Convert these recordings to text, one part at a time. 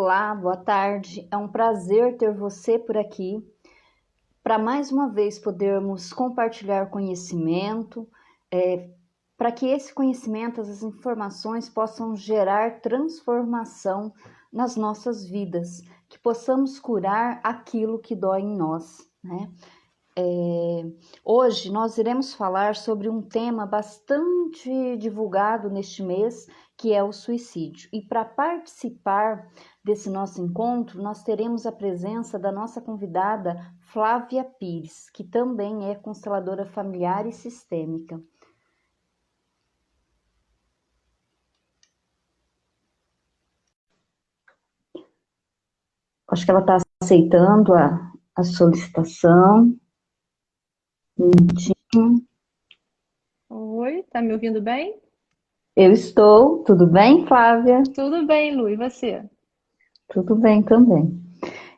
Olá, boa tarde. É um prazer ter você por aqui para mais uma vez podermos compartilhar conhecimento, para que esse conhecimento, essas informações possam gerar transformação nas nossas vidas, que possamos curar aquilo que dói em nós, né? Hoje nós iremos falar sobre um tema bastante divulgado neste mês, que é o suicídio. E para participar desse nosso encontro, nós teremos a presença da nossa convidada Flávia Pires, que também é consteladora familiar e sistêmica. Acho que ela está aceitando a solicitação. Oi, tá me ouvindo bem? Eu estou, tudo bem, Flávia? Tudo bem, Lu, e você? Tudo bem também.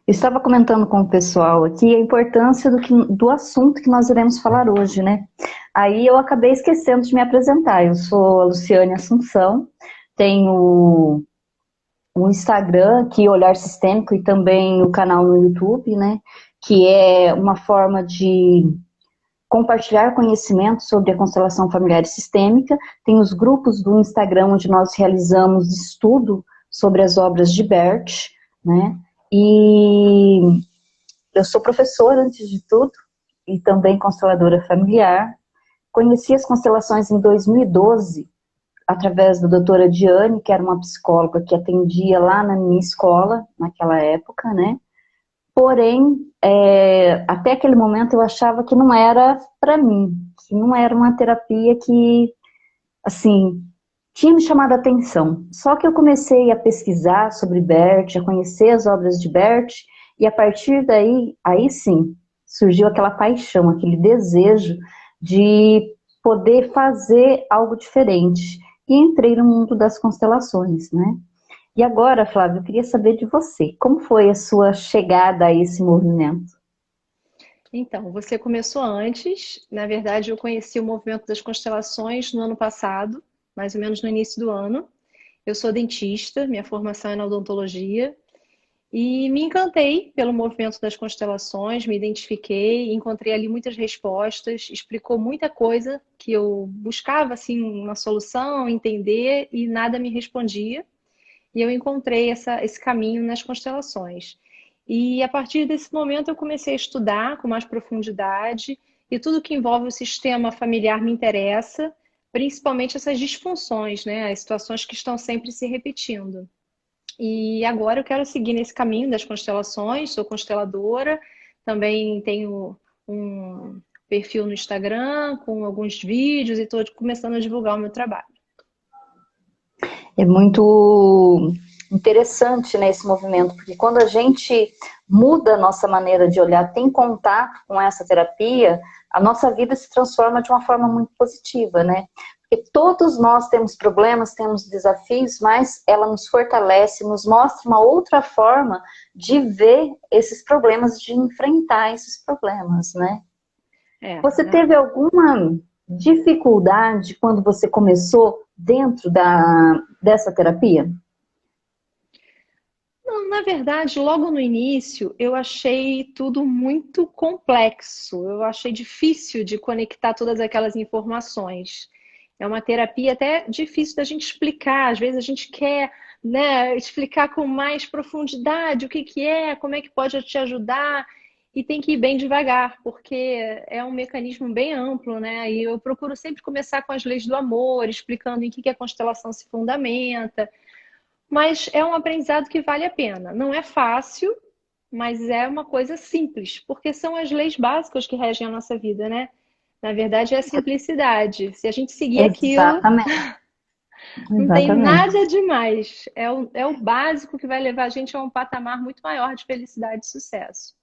Eu estava comentando com o pessoal aqui a importância do assunto que nós iremos falar hoje, né? Aí eu acabei esquecendo de me apresentar. Eu sou a Luciane Assunção, tenho o Instagram aqui, Olhar Sistêmico, e também o canal no YouTube, né? Que é uma forma de compartilhar conhecimento sobre a constelação familiar e sistêmica. Tem os grupos do Instagram onde nós realizamos estudo sobre as obras de Bert, né? E eu sou professora, antes de tudo, e também consteladora familiar. Conheci as constelações em 2012, através da doutora Diane, que era uma psicóloga que atendia lá na minha escola, naquela época, né? Porém, até aquele momento eu achava que não era para mim, que não era uma terapia que, assim, tinha me chamado a atenção. Só que eu comecei a pesquisar sobre Bert, a conhecer as obras de Bert, e a partir daí, aí sim, surgiu aquela paixão, aquele desejo de poder fazer algo diferente. E entrei no mundo das constelações, né? E agora, Flávio, eu queria saber de você, como foi a sua chegada a esse movimento? Então, você começou antes. Na verdade, eu conheci o movimento das constelações no ano passado, mais ou menos no início do ano. Eu sou dentista, minha formação é na odontologia, e me encantei pelo movimento das constelações, me identifiquei, encontrei ali muitas respostas, explicou muita coisa que eu buscava, assim, uma solução, entender, e nada me respondia. E eu encontrei esse caminho nas constelações. E a partir desse momento eu comecei a estudar com mais profundidade e tudo que envolve o sistema familiar me interessa, principalmente essas disfunções, né? As situações que estão sempre se repetindo. E agora eu quero seguir nesse caminho das constelações, sou consteladora, também tenho um perfil no Instagram com alguns vídeos e estou começando a divulgar o meu trabalho. É muito interessante, né, esse movimento, porque quando a gente muda a nossa maneira de olhar, tem contato com essa terapia, a nossa vida se transforma de uma forma muito positiva, né? Porque todos nós temos problemas, temos desafios, mas ela nos fortalece, nos mostra uma outra forma de ver esses problemas, de enfrentar esses problemas, né? É, Você né? teve alguma dificuldade quando você começou dentro dessa terapia? Não, na verdade, logo no início, eu achei tudo muito complexo. Eu achei difícil de conectar todas aquelas informações. É uma terapia até difícil da gente explicar. Às vezes a gente quer, né, explicar com mais profundidade o que que é, como é que pode te ajudar, e tem que ir bem devagar, porque é um mecanismo bem amplo, né? E eu procuro sempre começar com as leis do amor, explicando em que a constelação se fundamenta. Mas é um aprendizado que vale a pena. Não é fácil, mas é uma coisa simples, porque são as leis básicas que regem a nossa vida, né? Na verdade, é a simplicidade. Se a gente seguir aquilo, Exatamente, não tem exatamente. nada demais. É o básico que vai levar a gente a um patamar muito maior de felicidade e sucesso.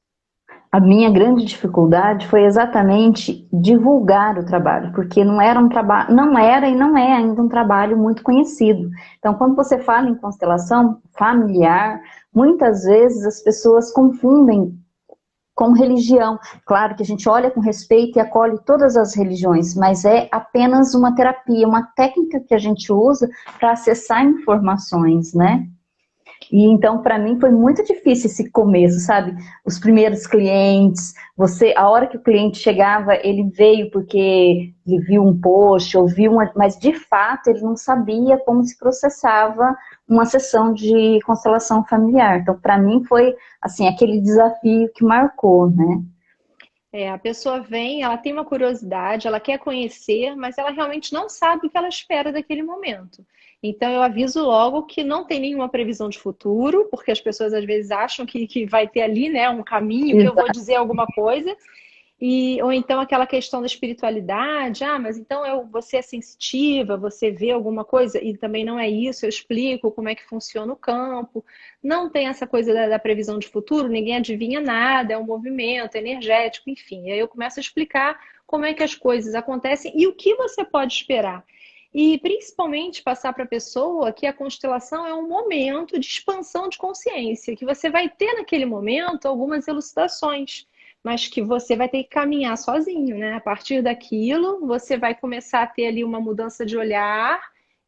A minha grande dificuldade foi exatamente divulgar o trabalho, porque não era um trabalho, não era e não é ainda um trabalho muito conhecido. Então, quando você fala em constelação familiar, muitas vezes as pessoas confundem com religião. Claro que a gente olha com respeito e acolhe todas as religiões, mas é apenas uma terapia, uma técnica que a gente usa para acessar informações, né? E então, para mim, foi muito difícil esse começo, sabe? Os primeiros clientes, a hora que o cliente chegava, ele veio porque ele viu um post, mas de fato ele não sabia como se processava uma sessão de constelação familiar. Então, para mim, foi assim aquele desafio que marcou, né? A pessoa vem, ela tem uma curiosidade, ela quer conhecer, mas ela realmente não sabe o que ela espera daquele momento. Então, eu aviso logo que não tem nenhuma previsão de futuro, porque as pessoas às vezes acham que vai ter ali, né, um caminho, que eu vou dizer alguma coisa. Ou então aquela questão da espiritualidade, mas então você é sensitiva, você vê alguma coisa, e também não é isso, eu explico como é que funciona o campo. Não tem essa coisa da previsão de futuro, ninguém adivinha nada, é um movimento energético, enfim. E aí eu começo a explicar como é que as coisas acontecem e o que você pode esperar. E principalmente passar para a pessoa que a constelação é um momento de expansão de consciência, que você vai ter naquele momento algumas elucidações, mas que você vai ter que caminhar sozinho, né? A partir daquilo, você vai começar a ter ali uma mudança de olhar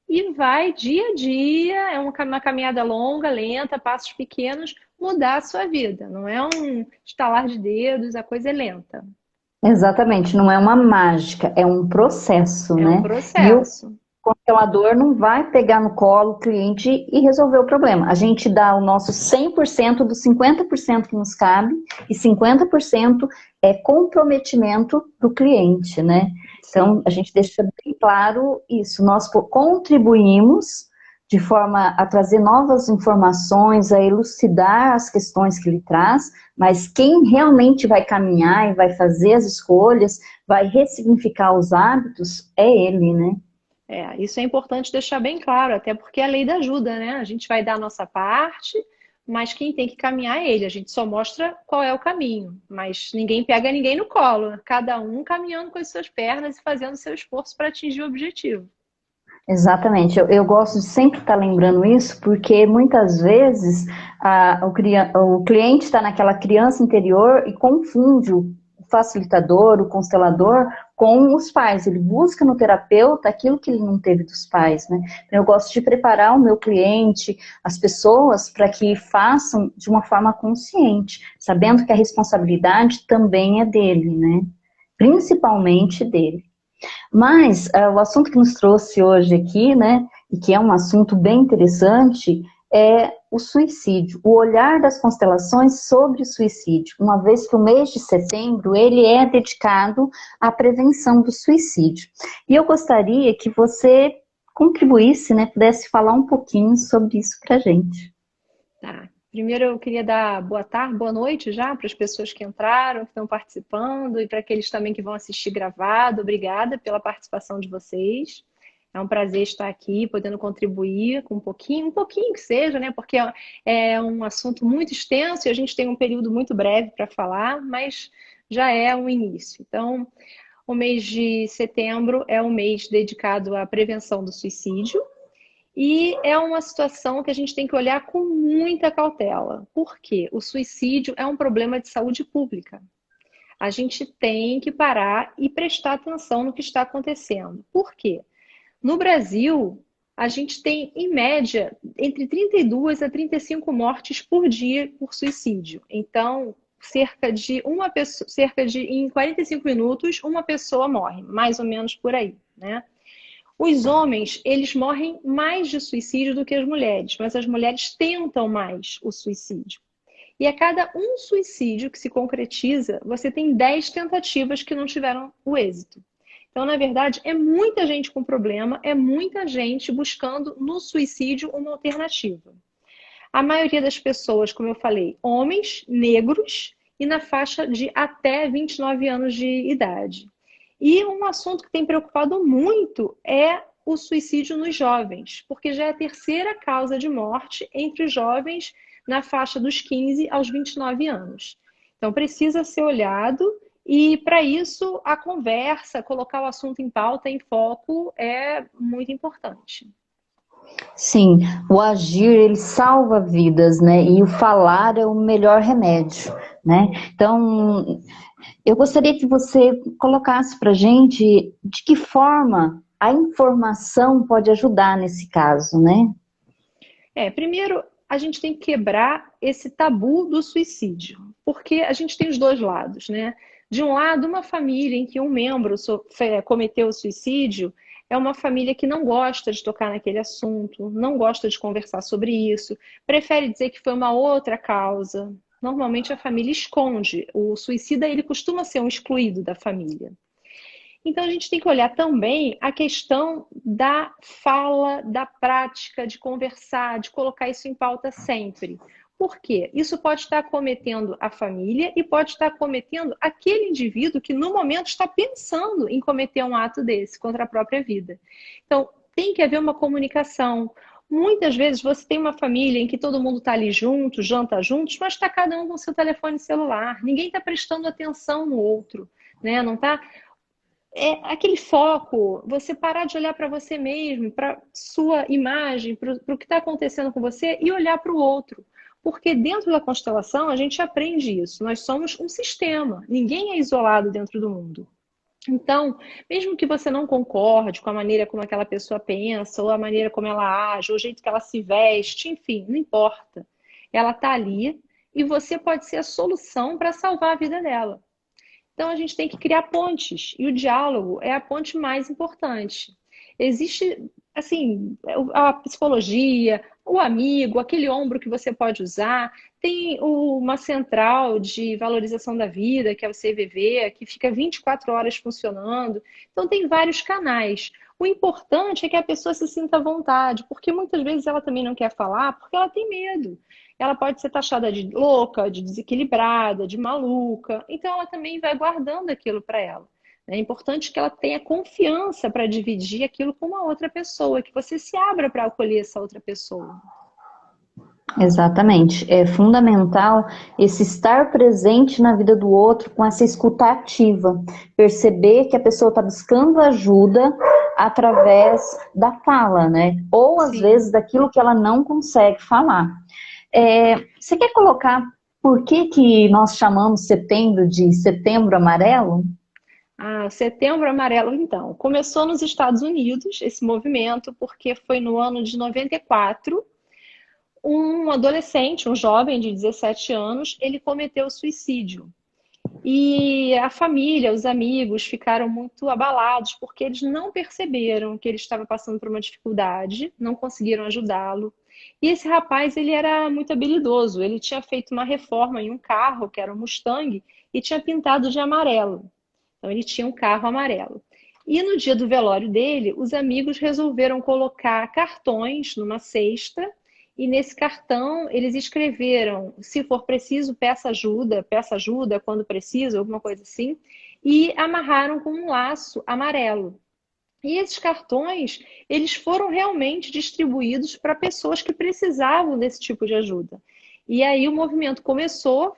e vai dia a dia, é uma caminhada longa, lenta, passos pequenos, mudar a sua vida. Não é um estalar de dedos, a coisa é lenta. Exatamente, não é uma mágica, é um processo, É um né? E o processo. constelador não vai pegar no colo o cliente e resolver o problema. A gente dá o nosso 100% dos 50% que nos cabe e 50% é comprometimento do cliente, né? Então, Sim. a gente deixa bem claro isso. Nós contribuímos de forma a trazer novas informações, a elucidar as questões que ele traz, mas quem realmente vai caminhar e vai fazer as escolhas, vai ressignificar os hábitos, é ele, né? Isso é importante deixar bem claro, até porque é a lei da ajuda, né? A gente vai dar a nossa parte, mas quem tem que caminhar é ele. A gente só mostra qual é o caminho, mas ninguém pega ninguém no colo. Cada um caminhando com as suas pernas e fazendo o seu esforço para atingir o objetivo. Exatamente, eu gosto de sempre estar lembrando isso, porque muitas vezes o cliente está naquela criança interior e confunde o facilitador, o constelador, com os pais. Ele busca no terapeuta aquilo que ele não teve dos pais, né? Então, eu gosto de preparar o meu cliente, as pessoas, para que façam de uma forma consciente, sabendo que a responsabilidade também é dele, né? Principalmente dele. Mas o assunto que nos trouxe hoje aqui, né, e que é um assunto bem interessante, é o suicídio, o olhar das constelações sobre o suicídio, uma vez que o mês de setembro ele é dedicado à prevenção do suicídio. E eu gostaria que você contribuísse, né, pudesse falar um pouquinho sobre isso para a gente. Tá. Primeiro eu queria dar boa tarde, boa noite já para as pessoas que entraram, que estão participando e para aqueles também que vão assistir gravado. Obrigada pela participação de vocês. É um prazer estar aqui, podendo contribuir com um pouquinho que seja, né? Porque é um assunto muito extenso e a gente tem um período muito breve para falar, mas já é um início. Então, o mês de setembro é um mês dedicado à prevenção do suicídio. E é uma situação que a gente tem que olhar com muita cautela. Por quê? O suicídio é um problema de saúde pública. A gente tem que parar e prestar atenção no que está acontecendo. Por quê? No Brasil, a gente tem, em média, entre 32 a 35 mortes por dia por suicídio. Então, em 45 minutos, uma pessoa morre, mais ou menos por aí, né? Os homens, eles morrem mais de suicídio do que as mulheres, mas as mulheres tentam mais o suicídio. E a cada um suicídio que se concretiza, você tem 10 tentativas que não tiveram o êxito. Então, na verdade, é muita gente com problema, é muita gente buscando no suicídio uma alternativa. A maioria das pessoas, como eu falei, homens, negros e na faixa de até 29 anos de idade. E um assunto que tem preocupado muito é o suicídio nos jovens, porque já é a terceira causa de morte entre os jovens na faixa dos 15 aos 29 anos. Então precisa ser olhado e para isso a conversa, colocar o assunto em pauta, em foco, é muito importante. Sim, o agir ele salva vidas, né? E o falar é o melhor remédio, né? Então, eu gostaria que você colocasse para a gente de que forma a informação pode ajudar nesse caso, né? Primeiro, a gente tem que quebrar esse tabu do suicídio, porque a gente tem os dois lados, né? De um lado, uma família em que um membro cometeu o suicídio é uma família que não gosta de tocar naquele assunto, não gosta de conversar sobre isso, prefere dizer que foi uma outra causa. Normalmente a família esconde. O suicida, ele costuma ser um excluído da família. Então a gente tem que olhar também a questão da fala, da prática, de conversar, de colocar isso em pauta sempre. Por quê? Isso pode estar cometendo a família e pode estar cometendo aquele indivíduo que no momento está pensando em cometer um ato desse contra a própria vida. Então tem que haver uma comunicação. Muitas vezes você tem uma família em que todo mundo está ali junto, janta juntos, mas está cada um com seu telefone celular. Ninguém está prestando atenção no outro, né? Não está aquele foco, você parar de olhar para você mesmo, para sua imagem, para o que está acontecendo com você e olhar para o outro. Porque dentro da constelação a gente aprende isso. Nós somos um sistema, ninguém é isolado dentro do mundo. Então, mesmo que você não concorde com a maneira como aquela pessoa pensa, ou a maneira como ela age, ou o jeito que ela se veste, enfim, não importa. Ela está ali e você pode ser a solução para salvar a vida dela. Então a gente tem que criar pontes, e o diálogo é a ponte mais importante. Existe, assim, a psicologia, o amigo, aquele ombro que você pode usar, tem uma central de valorização da vida, que é o CVV, que fica 24 horas funcionando. Então tem vários canais. O importante é que a pessoa se sinta à vontade, porque muitas vezes ela também não quer falar porque ela tem medo. Ela pode ser taxada de louca, de desequilibrada, de maluca. Então ela também vai guardando aquilo para ela. É importante que ela tenha confiança para dividir aquilo com uma outra pessoa, que você se abra para acolher essa outra pessoa. Exatamente. É fundamental esse estar presente na vida do outro com essa escuta ativa. Perceber que a pessoa está buscando ajuda através da fala, né? Ou às Sim. vezes daquilo que ela não consegue falar. Você quer colocar por que nós chamamos setembro de Setembro Amarelo? Setembro Amarelo, então. Começou nos Estados Unidos esse movimento, porque foi no ano de 94, um adolescente, um jovem de 17 anos, ele cometeu suicídio. E a família, os amigos ficaram muito abalados, porque eles não perceberam que ele estava passando por uma dificuldade, não conseguiram ajudá-lo. E esse rapaz, ele era muito habilidoso, ele tinha feito uma reforma em um carro, que era um Mustang, e tinha pintado de amarelo. Então ele tinha um carro amarelo. E no dia do velório dele, os amigos resolveram colocar cartões numa cesta e nesse cartão eles escreveram: se for preciso, peça ajuda quando precisa, alguma coisa assim, e amarraram com um laço amarelo. E esses cartões, eles foram realmente distribuídos para pessoas que precisavam desse tipo de ajuda. E aí o movimento começou,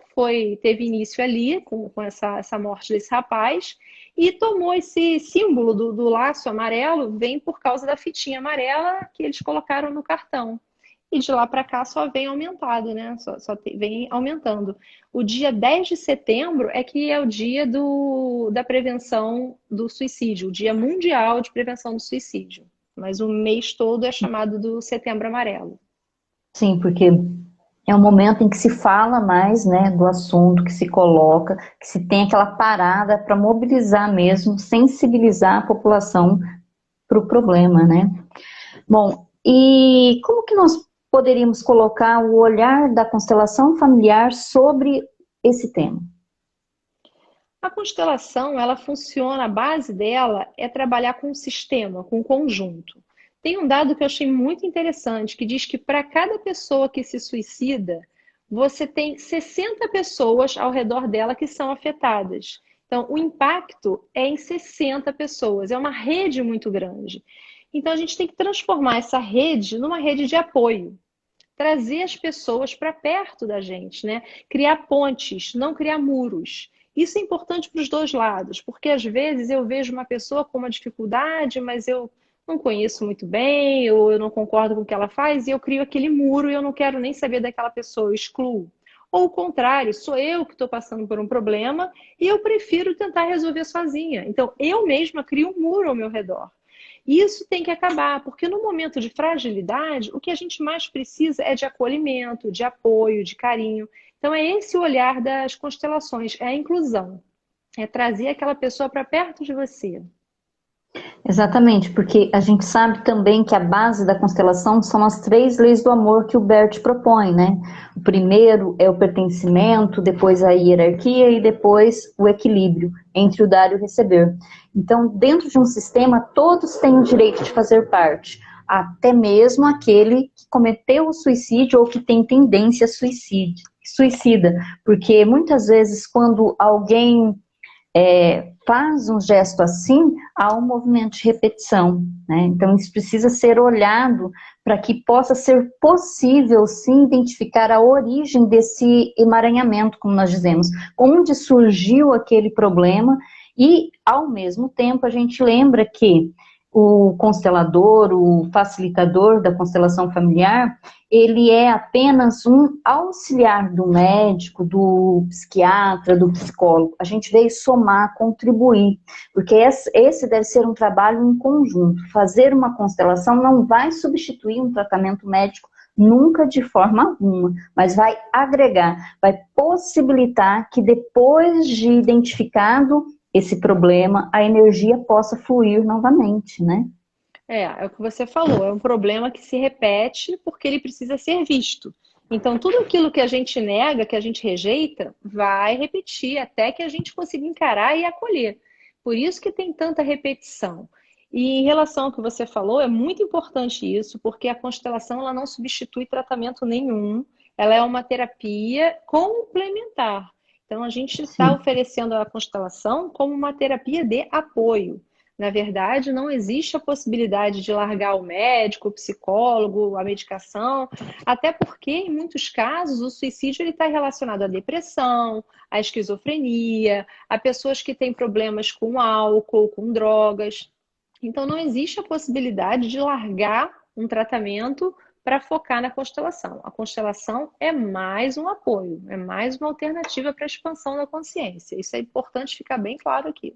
teve início ali, com essa morte desse rapaz, e tomou esse símbolo do laço amarelo, vem por causa da fitinha amarela que eles colocaram no cartão. E de lá para cá só vem aumentado, né? Vem aumentando. O dia 10 de setembro é que é o dia da prevenção do suicídio, o Dia Mundial de Prevenção do Suicídio. Mas o mês todo é chamado do Setembro Amarelo. Sim, porque é um momento em que se fala mais, né, do assunto, que se coloca, que se tem aquela parada para mobilizar mesmo, sensibilizar a população para o problema, né? Bom, e como que nós poderíamos colocar o olhar da constelação familiar sobre esse tema? A constelação, ela funciona, a base dela é trabalhar com o sistema, com o conjunto. Tem um dado que eu achei muito interessante, que diz que para cada pessoa que se suicida, você tem 60 pessoas ao redor dela que são afetadas. Então, o impacto é em 60 pessoas, é uma rede muito grande. Então, a gente tem que transformar essa rede numa rede de apoio. Trazer as pessoas para perto da gente, né? Criar pontes, não criar muros. Isso é importante para os dois lados, porque às vezes eu vejo uma pessoa com uma dificuldade, mas eu não conheço muito bem, ou eu não concordo com o que ela faz, e eu crio aquele muro e eu não quero nem saber daquela pessoa, eu excluo. Ou o contrário, sou eu que estou passando por um problema e eu prefiro tentar resolver sozinha. Então, eu mesma crio um muro ao meu redor. Isso tem que acabar, porque no momento de fragilidade, o que a gente mais precisa é de acolhimento, de apoio, de carinho. Então, é esse o olhar das constelações, é a inclusão, é trazer aquela pessoa para perto de você. Exatamente, porque a gente sabe também que a base da constelação são as três leis do amor que o Bert propõe, né? O primeiro é o pertencimento, depois a hierarquia e depois o equilíbrio entre o dar e o receber. Então, dentro de um sistema, todos têm o direito de fazer parte, até mesmo aquele que cometeu o suicídio ou que tem tendência a suicida, porque muitas vezes quando alguém faz um gesto assim, há um movimento de repetição, né? Então isso precisa ser olhado para que possa ser possível sim identificar a origem desse emaranhamento, como nós dizemos, onde surgiu aquele problema e ao mesmo tempo a gente lembra que o constelador, o facilitador da constelação familiar, ele é apenas um auxiliar do médico, do psiquiatra, do psicólogo. A gente veio somar, contribuir, porque esse deve ser um trabalho em conjunto. Fazer uma constelação não vai substituir um tratamento médico nunca de forma alguma, mas vai agregar, vai possibilitar que depois de identificado esse problema, a energia possa fluir novamente, né? É o que você falou, é um problema que se repete porque ele precisa ser visto. Então, tudo aquilo que a gente nega, que a gente rejeita, vai repetir até que a gente consiga encarar e acolher. Por isso que tem tanta repetição. E em relação ao que você falou, é muito importante isso, porque a constelação ela não substitui tratamento nenhum, ela é uma terapia complementar. Então, a gente está Sim. oferecendo a constelação como uma terapia de apoio. Na verdade, não existe a possibilidade de largar o médico, o psicólogo, a medicação, até porque, em muitos casos, o suicídio está relacionado à depressão, à esquizofrenia, a pessoas que têm problemas com álcool, com drogas. Então, não existe a possibilidade de largar um tratamento para focar na constelação. A constelação é mais um apoio, é mais uma alternativa para a expansão da consciência. Isso é importante ficar bem claro aqui.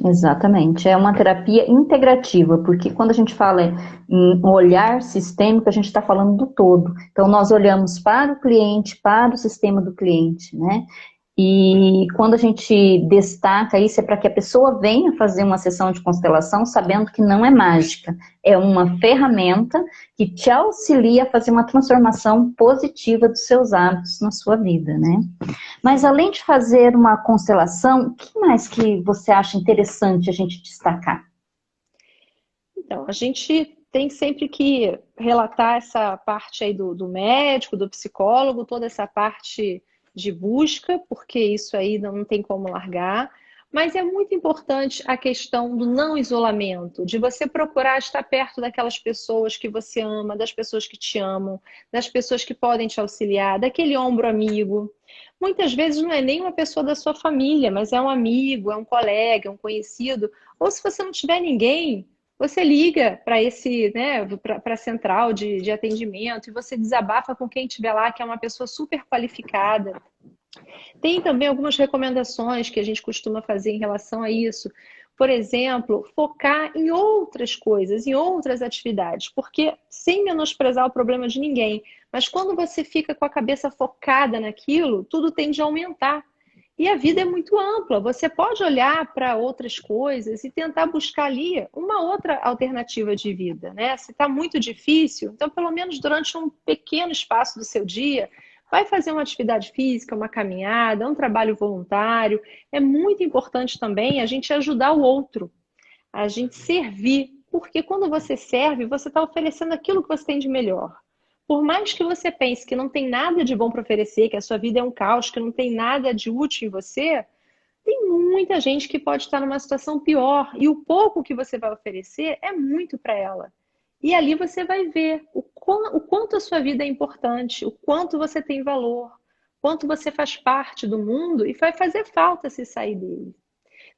Exatamente, é uma terapia integrativa, porque quando a gente fala em olhar sistêmico, a gente está falando do todo. Então, nós olhamos para o cliente, para o sistema do cliente, né? E quando a gente destaca isso, é para que a pessoa venha fazer uma sessão de constelação sabendo que não é mágica, é uma ferramenta que te auxilia a fazer uma transformação positiva dos seus hábitos na sua vida, né? Mas além de fazer uma constelação, o que mais que você acha interessante a gente destacar? Então, a gente tem sempre que relatar essa parte aí do médico, do psicólogo, toda essa parte de busca, porque isso aí não tem como largar. Mas é muito importante a questão do não isolamento, de você procurar estar perto daquelas pessoas que você ama, das pessoas que te amam, das pessoas que podem te auxiliar, daquele ombro amigo. Muitas vezes não é nem uma pessoa da sua família, mas é um amigo, é um colega, é um conhecido. Ou se você não tiver ninguém, você liga para esse, né, para a central de atendimento e você desabafa com quem estiver lá, que é uma pessoa super qualificada. Tem também algumas recomendações que a gente costuma fazer em relação a isso. Por exemplo, focar em outras coisas, em outras atividades, porque sem menosprezar o problema de ninguém, mas quando você fica com a cabeça focada naquilo, tudo tende a aumentar. E a vida é muito ampla, você pode olhar para outras coisas e tentar buscar ali uma outra alternativa de vida, né? Se está muito difícil, então pelo menos durante um pequeno espaço do seu dia, vai fazer uma atividade física, uma caminhada, um trabalho voluntário. É muito importante também a gente ajudar o outro, a gente servir, porque quando você serve, você está oferecendo aquilo que você tem de melhor. Por mais que você pense que não tem nada de bom para oferecer, que a sua vida é um caos, que não tem nada de útil em você, tem muita gente que pode estar numa situação pior e o pouco que você vai oferecer é muito para ela. E ali você vai ver o quanto a sua vida é importante, o quanto você tem valor, quanto você faz parte do mundo e vai fazer falta se sair dele.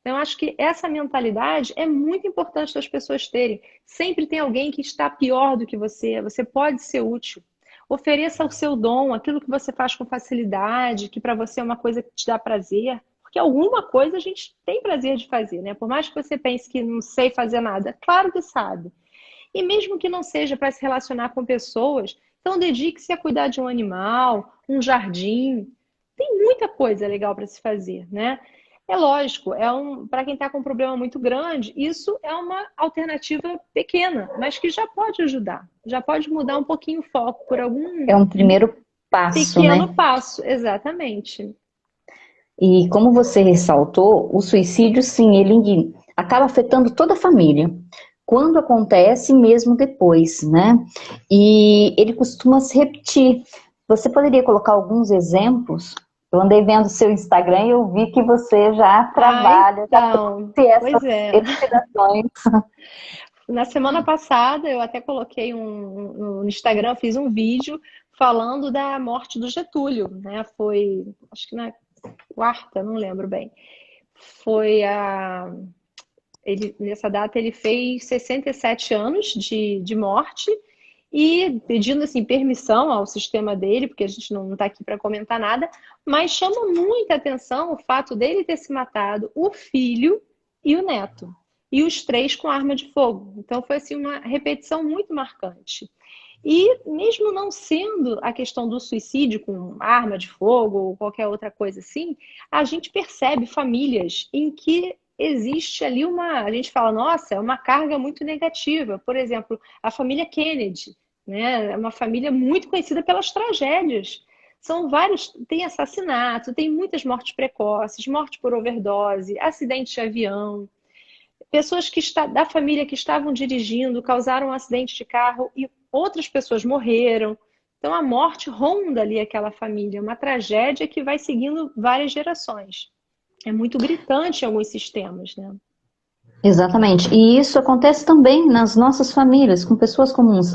Então, eu acho que essa mentalidade é muito importante das pessoas terem. Sempre tem alguém que está pior do que você pode ser útil. Ofereça o seu dom, aquilo que você faz com facilidade, que para você é uma coisa que te dá prazer, porque alguma coisa a gente tem prazer de fazer, né? Por mais que você pense que não sei fazer nada, claro que sabe. E mesmo que não seja para se relacionar com pessoas, então dedique-se a cuidar de um animal, um jardim. Tem muita coisa legal para se fazer, né? É lógico, para quem está com um problema muito grande, isso é uma alternativa pequena, mas que já pode ajudar, já pode mudar um pouquinho o foco por algum É um primeiro passo, né? pequeno passo, exatamente. E como você ressaltou, o suicídio, sim, ele acaba afetando toda a família. Quando acontece, mesmo depois, né? E ele costuma se repetir. Você poderia colocar alguns exemplos? Eu andei vendo seu Instagram e eu vi que você já trabalha, já Então, trouxe pois essas é. inspirações. Na semana passada, eu até coloquei no Instagram, eu fiz um vídeo falando da morte do Getúlio, né? Foi, acho que na quarta, não lembro bem. Foi nessa data ele fez 67 anos de morte e pedindo assim permissão ao sistema dele, porque a gente não está aqui para comentar nada, mas chama muita atenção o fato dele ter se matado o filho e o neto, e os três com arma de fogo. Então foi assim uma repetição muito marcante. E mesmo não sendo a questão do suicídio com arma de fogo ou qualquer outra coisa assim, a gente percebe famílias em que existe ali a gente fala, nossa, é uma carga muito negativa. Por exemplo, a família Kennedy, né? É uma família muito conhecida pelas tragédias. São vários, tem assassinato, tem muitas mortes precoces, morte por overdose, acidente de avião. Pessoas da família que estavam dirigindo causaram um acidente de carro e outras pessoas morreram. Então a morte ronda ali aquela família, uma tragédia que vai seguindo várias gerações. É muito gritante em alguns sistemas, né? Exatamente. E isso acontece também nas nossas famílias, com pessoas comuns.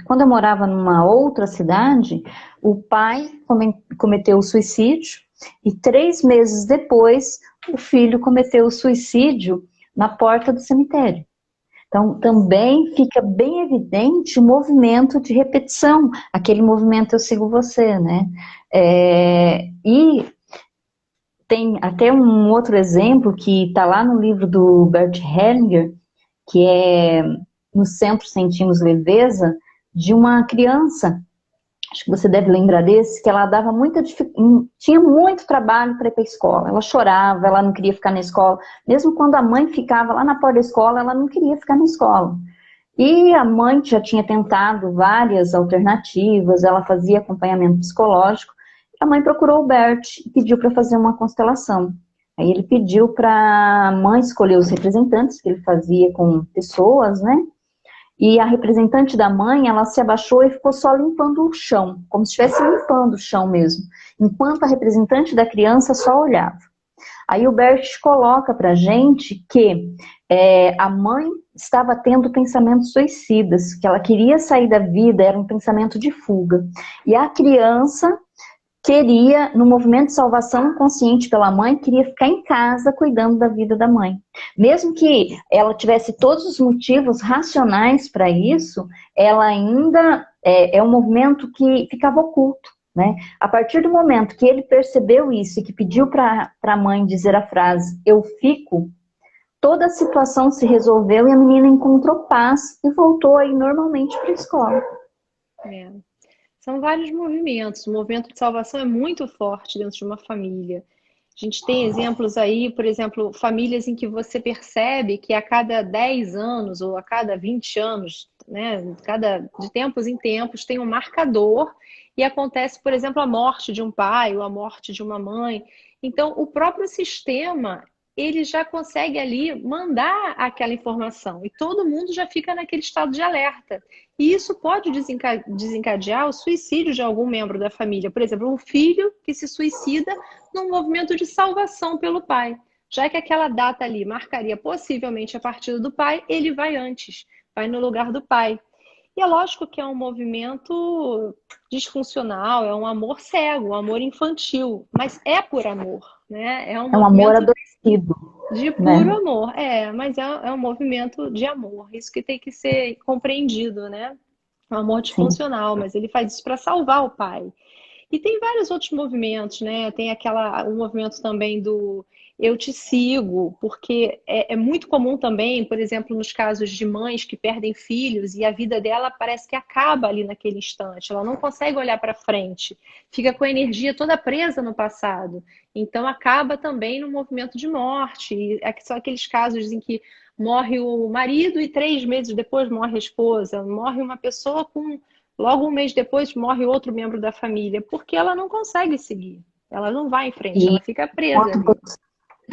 Quando eu morava numa outra cidade, o pai cometeu o suicídio e 3 meses depois o filho cometeu o suicídio na porta do cemitério. Então, também fica bem evidente o movimento de repetição, aquele movimento eu sigo você, né? E tem até um outro exemplo que está lá no livro do Bert Hellinger, que é No Centro Sentimos Leveza, de uma criança, acho que você deve lembrar desse, que ela dava tinha muito trabalho para ir para a escola. Ela chorava, ela não queria ficar na escola. Mesmo quando a mãe ficava lá na porta da escola, ela não queria ficar na escola. E a mãe já tinha tentado várias alternativas, ela fazia acompanhamento psicológico. A mãe procurou o Bert e pediu para fazer uma constelação. Aí ele pediu para a mãe escolher os representantes que ele fazia com pessoas, né? E a representante da mãe, ela se abaixou e ficou só limpando o chão, como se estivesse limpando o chão mesmo, enquanto a representante da criança só olhava. Aí o Bert coloca pra gente que a mãe estava tendo pensamentos suicidas, que ela queria sair da vida, era um pensamento de fuga. E a criança queria, no movimento de salvação consciente pela mãe, queria ficar em casa cuidando da vida da mãe. Mesmo que ela tivesse todos os motivos racionais para isso, ela ainda é um movimento que ficava oculto, né? A partir do momento que ele percebeu isso e que pediu para a mãe dizer a frase, eu fico, toda a situação se resolveu e a menina encontrou paz e voltou aí normalmente para a escola. É. São vários movimentos. O movimento de salvação é muito forte dentro de uma família. A gente tem exemplos aí, por exemplo, famílias em que você percebe que a cada 10 anos ou a cada 20 anos, né, de tempos em tempos, tem um marcador e acontece, por exemplo, a morte de um pai ou a morte de uma mãe. Então, o próprio sistema, ele já consegue ali mandar aquela informação e todo mundo já fica naquele estado de alerta. E isso pode desencadear o suicídio de algum membro da família. Por exemplo, um filho que se suicida num movimento de salvação pelo pai. Já que aquela data ali marcaria possivelmente a partida do pai, ele vai antes, vai no lugar do pai. E é lógico que é um movimento disfuncional, é um amor cego, um amor infantil, mas é por amor, né? É um É um amor movimento adoecido, de né? puro amor, mas é um movimento de amor, isso que tem que ser compreendido, né? É um amor Sim. disfuncional, mas ele faz isso para salvar o pai. E tem vários outros movimentos, né? Tem o movimento também do eu te sigo, porque é muito comum também, por exemplo, nos casos de mães que perdem filhos e a vida dela parece que acaba ali naquele instante, ela não consegue olhar para frente, fica com a energia toda presa no passado. Então acaba também no movimento de morte. E são aqueles casos em que morre o marido e 3 meses depois morre a esposa, morre uma pessoa com. Logo um mês depois morre outro membro da família, porque ela não consegue seguir, ela não vai em frente, E ela fica presa quando ali.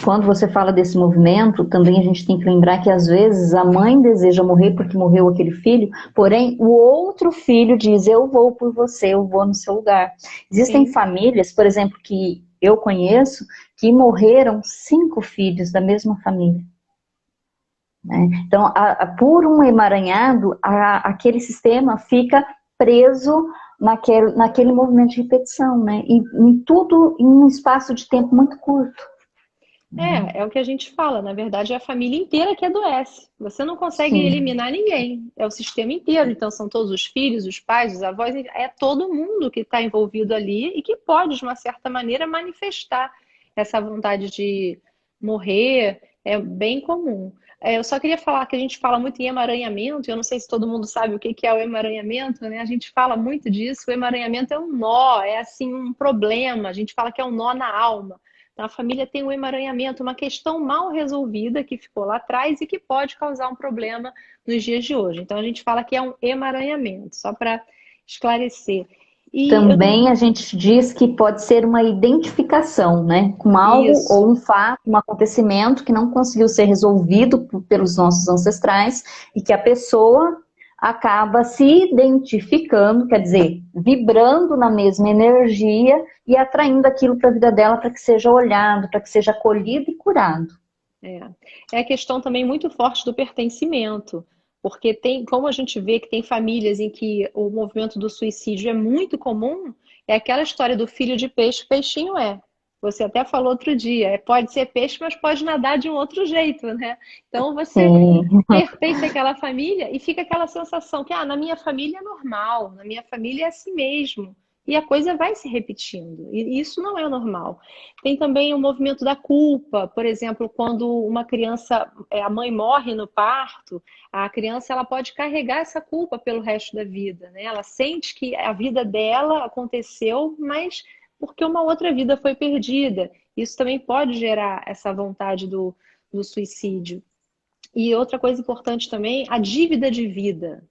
quando você fala desse movimento, também a gente tem que lembrar que às vezes a mãe deseja morrer porque morreu aquele filho, porém o outro filho diz: eu vou por você, eu vou no seu lugar. Existem Sim, famílias, por exemplo, que eu conheço, que morreram 5 filhos da mesma família, né? Então, por um emaranhado, aquele sistema fica preso naquele movimento de repetição, né? E em tudo em um espaço de tempo muito curto. é o que a gente fala, na verdade é a família inteira que adoece. Você não consegue Sim. eliminar ninguém, é o sistema inteiro. Então são todos os filhos, os pais, os avós, é todo mundo que está envolvido ali e que pode, de uma certa maneira, manifestar essa vontade de morrer, é bem comum. Eu só queria falar que a gente fala muito em emaranhamento, eu não sei se todo mundo sabe o que que é o emaranhamento, né? A gente fala muito disso, o emaranhamento é um nó, é assim um problema, a gente fala que é um nó na alma. Então, a família tem um emaranhamento, uma questão mal resolvida que ficou lá atrás e que pode causar um problema nos dias de hoje. Então, a gente fala que é um emaranhamento, só para esclarecer. E eu tenho Também a gente diz que pode ser uma identificação, né, com algo isso. ou um fato, um acontecimento que não conseguiu ser resolvido pelos nossos ancestrais e que a pessoa acaba se identificando, quer dizer, vibrando na mesma energia e atraindo aquilo para a vida dela para que seja olhado, para que seja acolhido e curado. É. É a questão também muito forte do pertencimento, porque tem, como a gente vê que tem famílias em que o movimento do suicídio é muito comum, é aquela história do filho de peixe, peixinho é. Você até falou outro dia, pode ser peixe, mas pode nadar de um outro jeito, né? Então você Sim. pertence àquela família e fica aquela sensação que, na minha família é normal, na minha família é assim mesmo. E a coisa vai se repetindo. E isso não é normal. Tem também o movimento da culpa, por exemplo, quando uma criança, a mãe morre no parto, a criança ela pode carregar essa culpa pelo resto da vida, né? Ela sente que a vida dela aconteceu, mas porque uma outra vida foi perdida. Isso também pode gerar essa vontade do suicídio. E outra coisa importante também, a dívida de vida,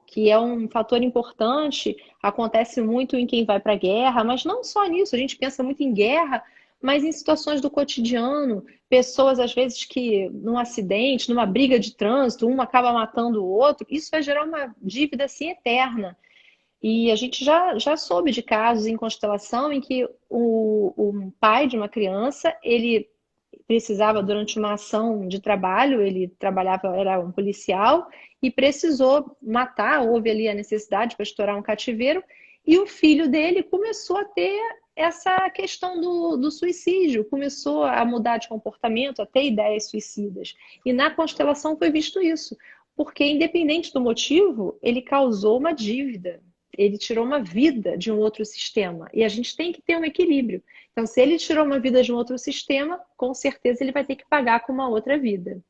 que é um fator importante, acontece muito em quem vai para a guerra, mas não só nisso, a gente pensa muito em guerra, mas em situações do cotidiano, pessoas às vezes que num acidente, numa briga de trânsito, um acaba matando o outro, isso vai gerar uma dívida assim eterna. E a gente já soube de casos em constelação em que o pai de uma criança, ele precisava, durante uma ação de trabalho, ele trabalhava, era um policial, e precisou matar, houve ali a necessidade para estourar um cativeiro, e o filho dele começou a ter essa questão do suicídio, começou a mudar de comportamento, a ter ideias suicidas. E na constelação foi visto isso, porque independente do motivo, ele causou uma dívida. Ele tirou uma vida de um outro sistema. E a gente tem que ter um equilíbrio. Então, se ele tirou uma vida de um outro sistema, com certeza ele vai ter que pagar com uma outra vida.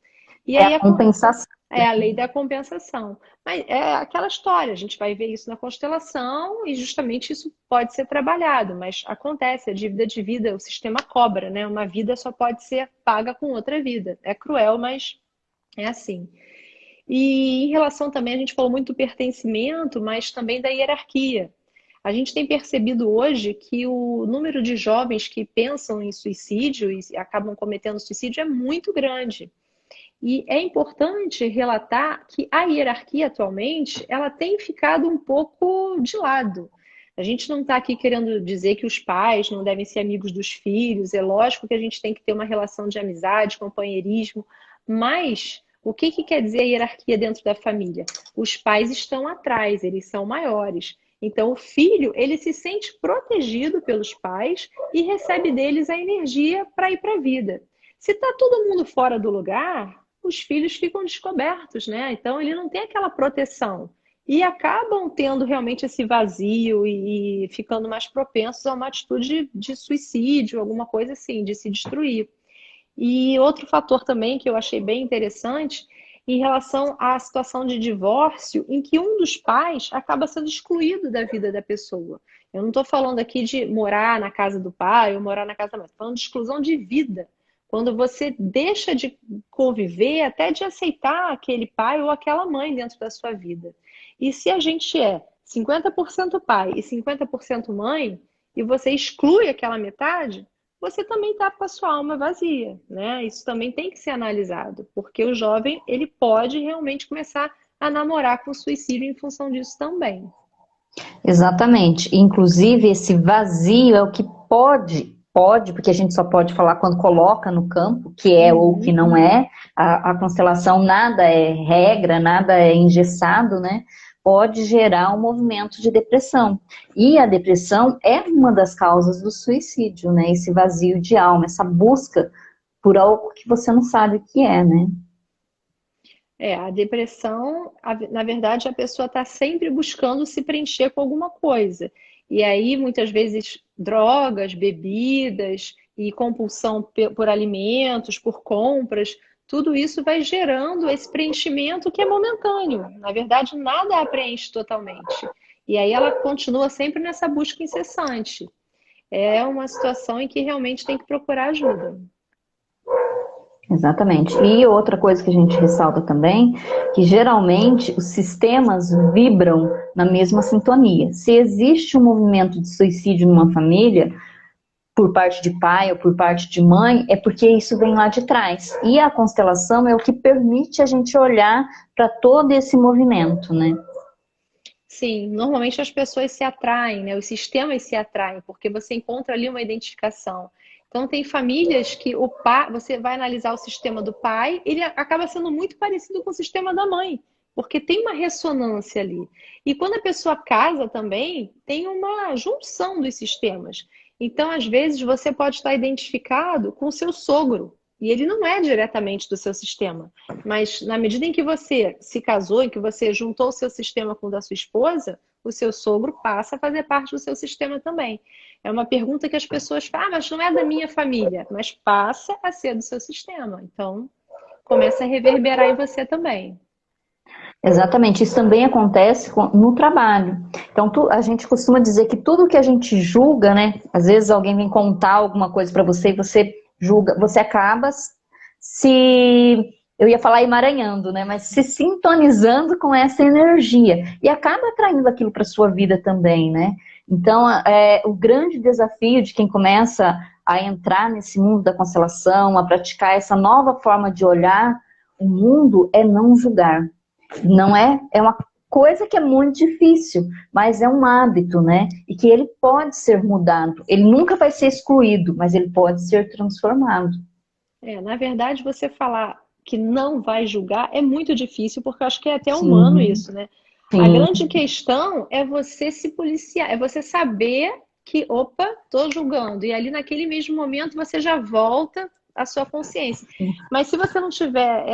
E É aí a compensação. é a lei da compensação. Mas é aquela história, a gente vai ver isso na constelação e justamente isso pode ser trabalhado, mas acontece, a dívida de vida, o sistema cobra, né? Uma vida só pode ser paga com outra vida. É cruel, mas é assim. E em relação também, a gente falou muito do pertencimento, mas também da hierarquia. A gente tem percebido hoje que o número de jovens que pensam em suicídio e acabam cometendo suicídio é muito grande. E é importante relatar que a hierarquia atualmente ela tem ficado um pouco de lado. A gente não está aqui querendo dizer que os pais não devem ser amigos dos filhos. É lógico que a gente tem que ter uma relação de amizade, companheirismo, mas o que que quer dizer a hierarquia dentro da família? Os pais estão atrás, eles são maiores. Então, o filho, ele se sente protegido pelos pais e recebe deles a energia para ir para a vida. Se está todo mundo fora do lugar, os filhos ficam descobertos, né? Então, ele não tem aquela proteção. e acabam tendo realmente esse vazio e ficando mais propensos a uma atitude de suicídio, alguma coisa assim, de se destruir. E outro fator também que eu achei bem interessante, em relação à situação de divórcio, em que um dos pais acaba sendo excluído da vida da pessoa. Eu não estou falando aqui de morar na casa do pai ou morar na casa da mãe, estou falando de exclusão de vida. Quando você deixa de conviver, até de aceitar aquele pai ou aquela mãe dentro da sua vida. E se a gente é 50% pai e 50% mãe, e você exclui aquela metade, você também está com a sua alma vazia, né? Isso também tem que ser analisado, porque o jovem, ele pode realmente começar a namorar com suicídio em função disso também. Exatamente. Inclusive, esse vazio é o que pode, porque a gente só pode falar quando coloca no campo, que é ou que Uhum. não é. A constelação nada é regra, nada é engessado, né? Pode gerar um movimento de depressão. E a depressão é uma das causas do suicídio, né? Esse vazio de alma, essa busca por algo que você não sabe o que é, né? A depressão, na verdade, a pessoa está sempre buscando se preencher com alguma coisa. E aí, muitas vezes, drogas, bebidas e compulsão por alimentos, por compras, tudo isso vai gerando esse preenchimento que é momentâneo. Na verdade, nada a preenche totalmente. E aí ela continua sempre nessa busca incessante. É uma situação em que realmente tem que procurar ajuda. Exatamente. E outra coisa que a gente ressalta também, que geralmente os sistemas vibram na mesma sintonia. Se existe um movimento de suicídio numa família, por parte de pai ou por parte de mãe, é porque isso vem lá de trás. E a constelação é o que permite a gente olhar para todo esse movimento, né? Sim, normalmente as pessoas se atraem, né? Os sistemas se atraem, porque você encontra ali uma identificação. Então, tem famílias que o pai, você vai analisar o sistema do pai, ele acaba sendo muito parecido com o sistema da mãe, porque tem uma ressonância ali. E quando a pessoa casa também, tem uma junção dos sistemas. Então, às vezes, você pode estar identificado com o seu sogro, e ele não é diretamente do seu sistema. Mas na medida em que você se casou, em que você juntou o seu sistema com o da sua esposa, o seu sogro passa a fazer parte do seu sistema também. É uma pergunta que as pessoas falam, mas não é da minha família, mas passa a ser do seu sistema. Então, começa a reverberar em você também. Exatamente, isso também acontece no trabalho. Então, a gente costuma dizer que tudo que a gente julga, né? Às vezes alguém vem contar alguma coisa para você e você julga, você acaba se, eu ia falar emaranhando, né? Mas se sintonizando com essa energia e acaba atraindo aquilo para sua vida também, né? Então, o grande desafio de quem começa a entrar nesse mundo da constelação, a praticar essa nova forma de olhar o mundo é não julgar. Não é? É uma coisa que é muito difícil, mas é um hábito, né? E que ele pode ser mudado. Ele nunca vai ser excluído, mas ele pode ser transformado. Na verdade, você falar que não vai julgar é muito difícil, porque eu acho que é até humano Sim, isso, né? A sim, grande questão é você se policiar, é você saber que, opa, tô julgando. E ali naquele mesmo momento você já volta à sua consciência. Mas se você não tiver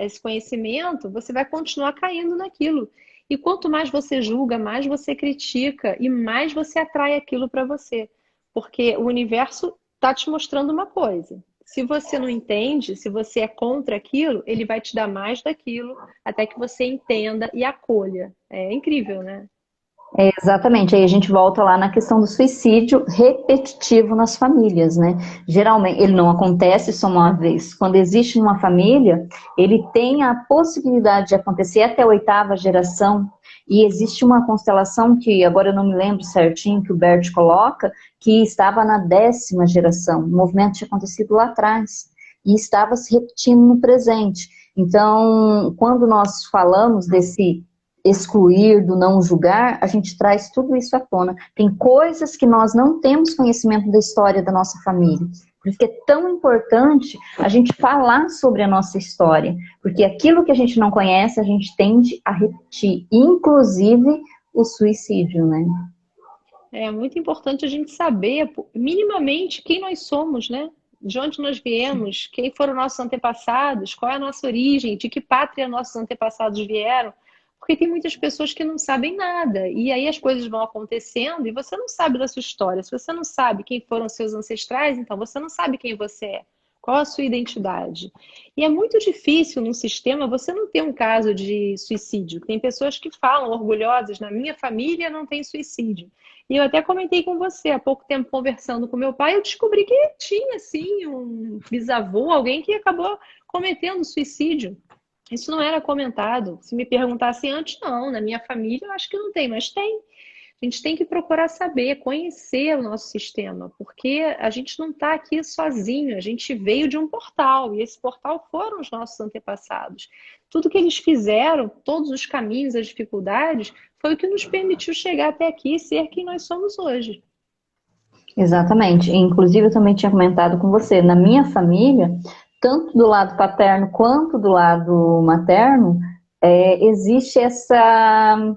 esse conhecimento, você vai continuar caindo naquilo. E quanto mais você julga, mais você critica e mais você atrai aquilo para você. Porque o universo está te mostrando uma coisa. Se você não entende, se você é contra aquilo, ele vai te dar mais daquilo até que você entenda e acolha. É incrível, né? exatamente. Aí a gente volta lá na questão do suicídio repetitivo nas famílias, né? Geralmente, ele não acontece só uma vez. Quando existe numa família, ele tem a possibilidade de acontecer até a oitava geração. E existe uma constelação que agora eu não me lembro certinho, que o Bert coloca, que estava na 10ª geração. O movimento tinha acontecido lá atrás e estava se repetindo no presente. Então, quando nós falamos desse excluir, do não julgar, a gente traz tudo isso à tona. Tem coisas que nós não temos conhecimento da história da nossa família. Por isso que é tão importante a gente falar sobre a nossa história. Porque aquilo que a gente não conhece, a gente tende a repetir. Inclusive o suicídio, né? É muito importante a gente saber minimamente quem nós somos, né? De onde nós viemos, quem foram nossos antepassados, qual é a nossa origem, de que pátria nossos antepassados vieram. Porque tem muitas pessoas que não sabem nada. E aí as coisas vão acontecendo e você não sabe da sua história. Se você não sabe quem foram seus ancestrais, então você não sabe quem você é. Qual a sua identidade? E é muito difícil num sistema você não ter um caso de suicídio. Tem pessoas que falam orgulhosas, na minha família não tem suicídio. E eu até comentei com você há pouco tempo conversando com meu pai, eu descobri que tinha sim um bisavô, alguém que acabou cometendo suicídio. Isso não era comentado. Se me perguntasse antes, não, na minha família eu acho que não tem, mas tem. A gente tem que procurar saber, conhecer o nosso sistema, porque a gente não está aqui sozinho, a gente veio de um portal, e esse portal foram os nossos antepassados. Tudo que eles fizeram, todos os caminhos, as dificuldades, foi o que nos permitiu chegar até aqui e ser quem nós somos hoje. Exatamente. Inclusive, eu também tinha comentado com você, na minha família, tanto do lado paterno quanto do lado materno, existe essa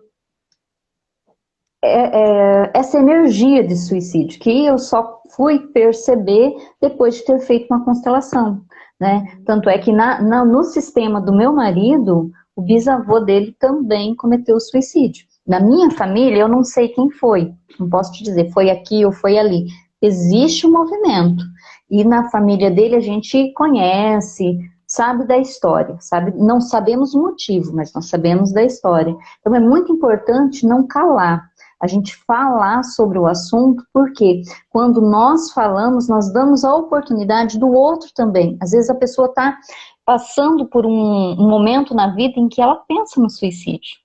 energia de suicídio, que eu só fui perceber depois de ter feito uma constelação, né? Tanto é que no sistema do meu marido, o bisavô dele também cometeu suicídio. Na minha família, eu não sei quem foi, não posso te dizer, foi aqui ou foi ali. Existe um movimento. E na família dele a gente conhece, sabe da história, sabe? Não sabemos o motivo, mas nós sabemos da história. Então é muito importante não calar. A gente falar sobre o assunto, porque quando nós falamos, nós damos a oportunidade do outro também. Às vezes a pessoa está passando por um momento na vida em que ela pensa no suicídio.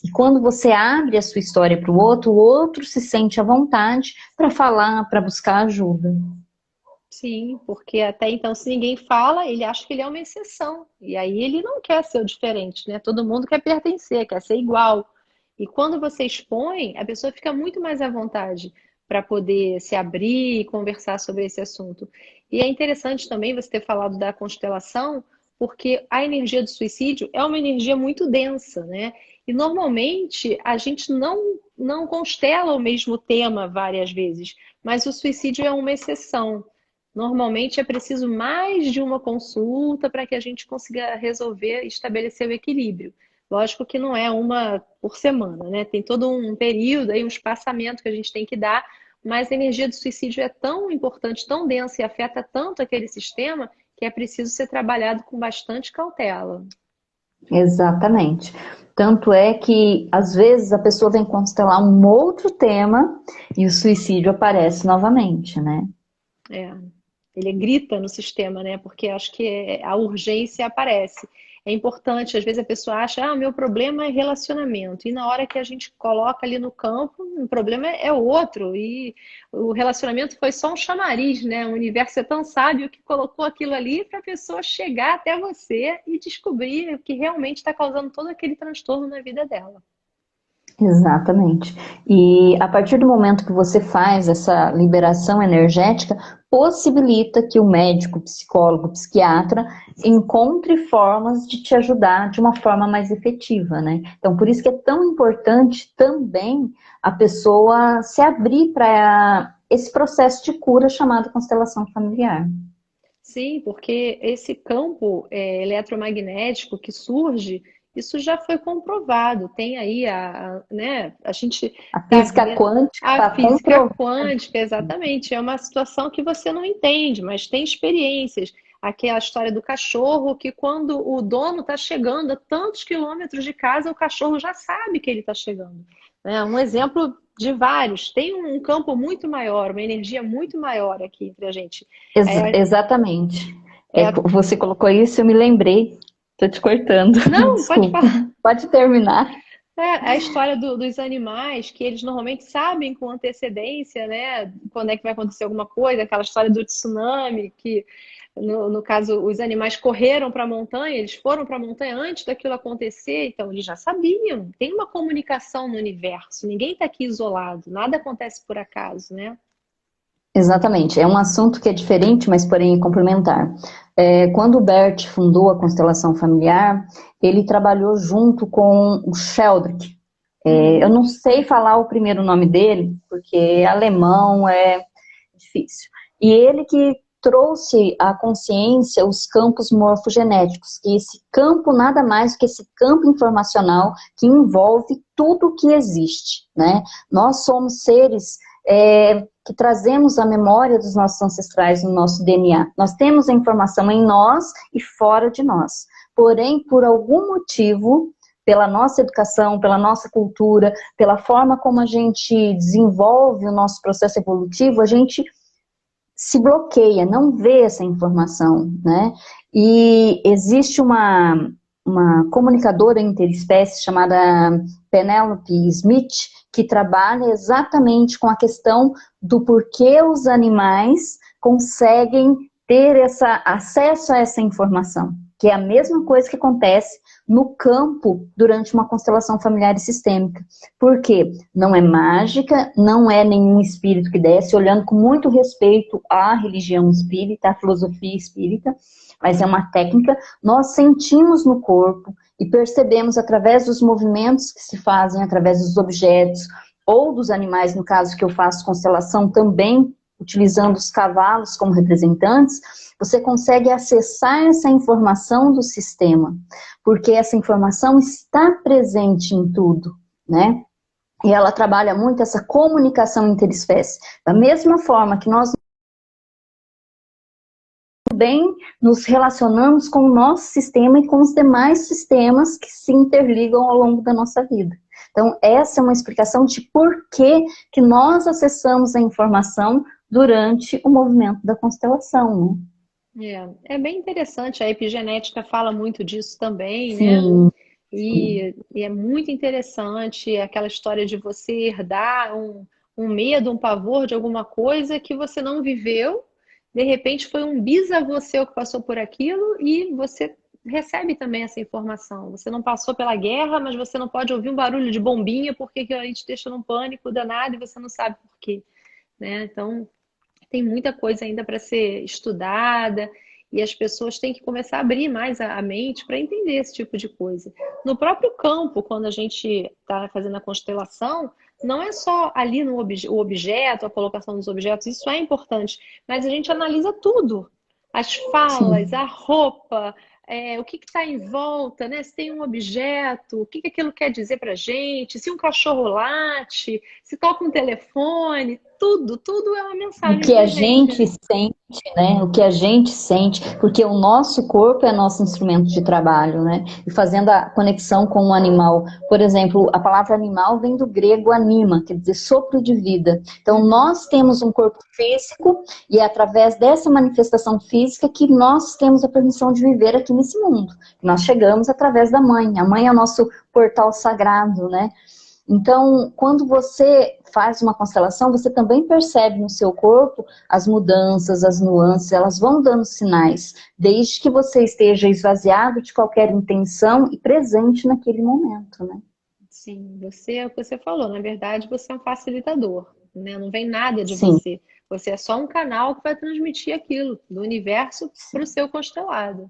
E quando você abre a sua história para o outro se sente à vontade para falar, para buscar ajuda. Sim, porque até então, se ninguém fala, ele acha que ele é uma exceção. E aí ele não quer ser o diferente, né? Todo mundo quer pertencer, quer ser igual. E quando você expõe, a pessoa fica muito mais à vontade para poder se abrir e conversar sobre esse assunto. E é interessante também você ter falado da constelação, porque a energia do suicídio é uma energia muito densa, né? E normalmente a gente não constela o mesmo tema várias vezes, mas o suicídio é uma exceção. Normalmente é preciso mais de uma consulta para que a gente consiga resolver e estabelecer o equilíbrio. Lógico que não é uma por semana, né? Tem todo um período aí, um espaçamento que a gente tem que dar, mas a energia do suicídio é tão importante, tão densa e afeta tanto aquele sistema que é preciso ser trabalhado com bastante cautela. Exatamente. Tanto é que, às vezes, a pessoa vem constelar um outro tema e o suicídio aparece novamente, né? É. Ele grita no sistema, né? Porque acho que a urgência aparece. É importante, às vezes a pessoa acha, o meu problema é relacionamento. E na hora que a gente coloca ali no campo, o problema é outro. E o relacionamento foi só um chamariz, né? O universo é tão sábio que colocou aquilo ali para a pessoa chegar até você e descobrir o que realmente está causando todo aquele transtorno na vida dela. Exatamente. E a partir do momento que você faz essa liberação energética, possibilita que o médico, psicólogo, psiquiatra encontre formas de te ajudar de uma forma mais efetiva, né? Então, por isso que é tão importante também a pessoa se abrir para esse processo de cura chamado constelação familiar. Sim, porque esse campo eletromagnético que surge, isso já foi comprovado. Tem aí né, a gente A está física vendo quântica a está física comprovada. quântica, exatamente. É uma situação que você não entende, mas tem experiências. Aqui é a história do cachorro, que quando o dono está chegando a tantos quilômetros de casa, o cachorro já sabe que ele está chegando. É um exemplo de vários. Tem um campo muito maior, uma energia muito maior aqui entre a gente. Exatamente. É, Você colocou isso, eu me lembrei. Tô te cortando, não, pode desculpa. falar. Pode terminar. É a história dos animais, que eles normalmente sabem com antecedência, né? Quando é que vai acontecer alguma coisa, aquela história do tsunami, que no caso os animais correram para a montanha, eles foram para a montanha antes daquilo acontecer, então eles já sabiam. Tem uma comunicação no universo, ninguém está aqui isolado, nada acontece por acaso, né? Exatamente. É um assunto que é diferente, mas porém é complementar. Quando o Bert fundou a constelação familiar, ele trabalhou junto com o Sheldrick. Eu não sei falar o primeiro nome dele, porque alemão é difícil. E ele que trouxe à consciência os campos morfogenéticos, que esse campo nada mais do que esse campo informacional que envolve tudo que existe, né? Nós somos seres que trazemos a memória dos nossos ancestrais no nosso DNA. Nós temos a informação em nós e fora de nós. Porém, por algum motivo, pela nossa educação, pela nossa cultura, pela forma como a gente desenvolve o nosso processo evolutivo, a gente se bloqueia, não vê essa informação, né? E existe uma comunicadora interespécie chamada Penelope Smith, que trabalha exatamente com a questão do porquê os animais conseguem ter acesso a essa informação, que é a mesma coisa que acontece no campo durante uma constelação familiar e sistêmica. Por quê? Não é mágica, não é nenhum espírito que desce, olhando com muito respeito à religião espírita, à filosofia espírita, mas é uma técnica, nós sentimos no corpo e percebemos através dos movimentos que se fazem, através dos objetos ou dos animais, no caso que eu faço constelação também, utilizando os cavalos como representantes, você consegue acessar essa informação do sistema, porque essa informação está presente em tudo, né? E ela trabalha muito essa comunicação interespécie. Da mesma forma que nós também nos relacionamos com o nosso sistema e com os demais sistemas que se interligam ao longo da nossa vida. Então, essa é uma explicação de por que nós acessamos a informação durante o movimento da constelação, né? É bem interessante, a epigenética fala muito disso também, sim, né? sim. E é muito interessante aquela história de você herdar um medo, um pavor de alguma coisa que você não viveu, de repente foi um bisavô seu que passou por aquilo e você recebe também essa informação. Você não passou pela guerra, mas você não pode ouvir um barulho de bombinha porque a gente deixa num pânico danado e você não sabe por quê, né? Então, tem muita coisa ainda para ser estudada e as pessoas têm que começar a abrir mais a mente para entender esse tipo de coisa. No próprio campo, quando a gente está fazendo a constelação, não é só ali no o objeto, a colocação dos objetos, isso é importante, mas a gente analisa tudo. As falas, Sim. a roupa, o que está em volta, né? Se tem um objeto, o que aquilo quer dizer para a gente, se um cachorro late, se toca um telefone, tudo é uma O mensagem que para a a gente, gente né? sente, né? O que a gente sente, porque o nosso corpo é nosso instrumento de trabalho, né? E fazendo a conexão com o animal. Por exemplo, a palavra animal vem do grego anima, quer dizer sopro de vida. Então, nós temos um corpo físico e é através dessa manifestação física que nós temos a permissão de viver aqui nesse mundo. Nós chegamos através da mãe. A mãe é o nosso portal sagrado, né? Então, quando você faz uma constelação, você também percebe no seu corpo as mudanças, as nuances, elas vão dando sinais, desde que você esteja esvaziado de qualquer intenção e presente naquele momento, né? Sim, você é o que você falou, na verdade você é um facilitador, né? Não vem nada de Sim, você. Você é só um canal que vai transmitir aquilo do universo para o seu constelado.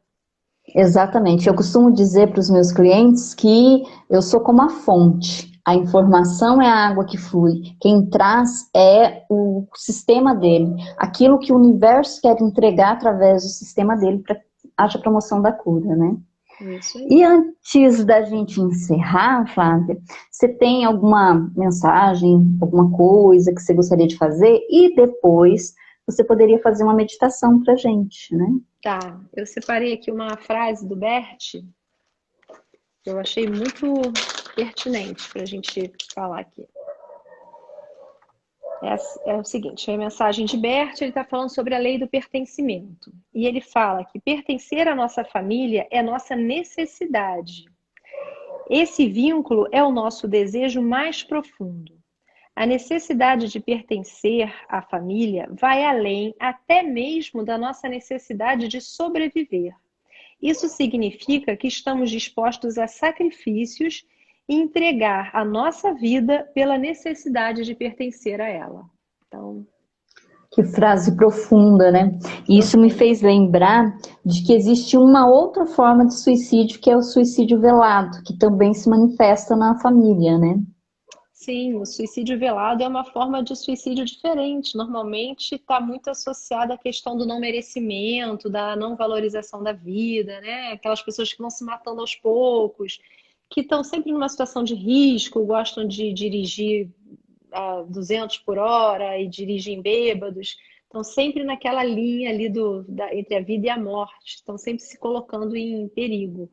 exatamente. Eu costumo dizer para os meus clientes que eu sou como a fonte. A informação é a água que flui. Quem traz é o sistema dele. Aquilo que o universo quer entregar através do sistema dele para haja promoção da cura, né? Isso E aí. antes da gente encerrar, Flávia, você tem alguma mensagem, alguma coisa que você gostaria de fazer? E depois você poderia fazer uma meditação para a gente, né? Tá, eu separei aqui uma frase do Bert que eu achei muito pertinente para a gente falar aqui. É o seguinte, a mensagem de Bert, ele está falando sobre a lei do pertencimento. E ele fala que pertencer à nossa família é nossa necessidade. Esse vínculo é o nosso desejo mais profundo. A necessidade de pertencer à família vai além até mesmo da nossa necessidade de sobreviver. Isso significa que estamos dispostos a sacrifícios e entregar a nossa vida pela necessidade de pertencer a ela. Então, Que frase profunda, né? E isso me fez lembrar de que existe uma outra forma de suicídio, que é o suicídio velado, que também se manifesta na família, né? Sim, o suicídio velado é uma forma de suicídio diferente. Normalmente está muito associada à questão do não merecimento, da não valorização da vida, né? Aquelas pessoas que vão se matando aos poucos, que estão sempre numa situação de risco, gostam de dirigir a 200 por hora e dirigem bêbados. Estão sempre naquela linha ali entre a vida e a morte, estão sempre se colocando em perigo.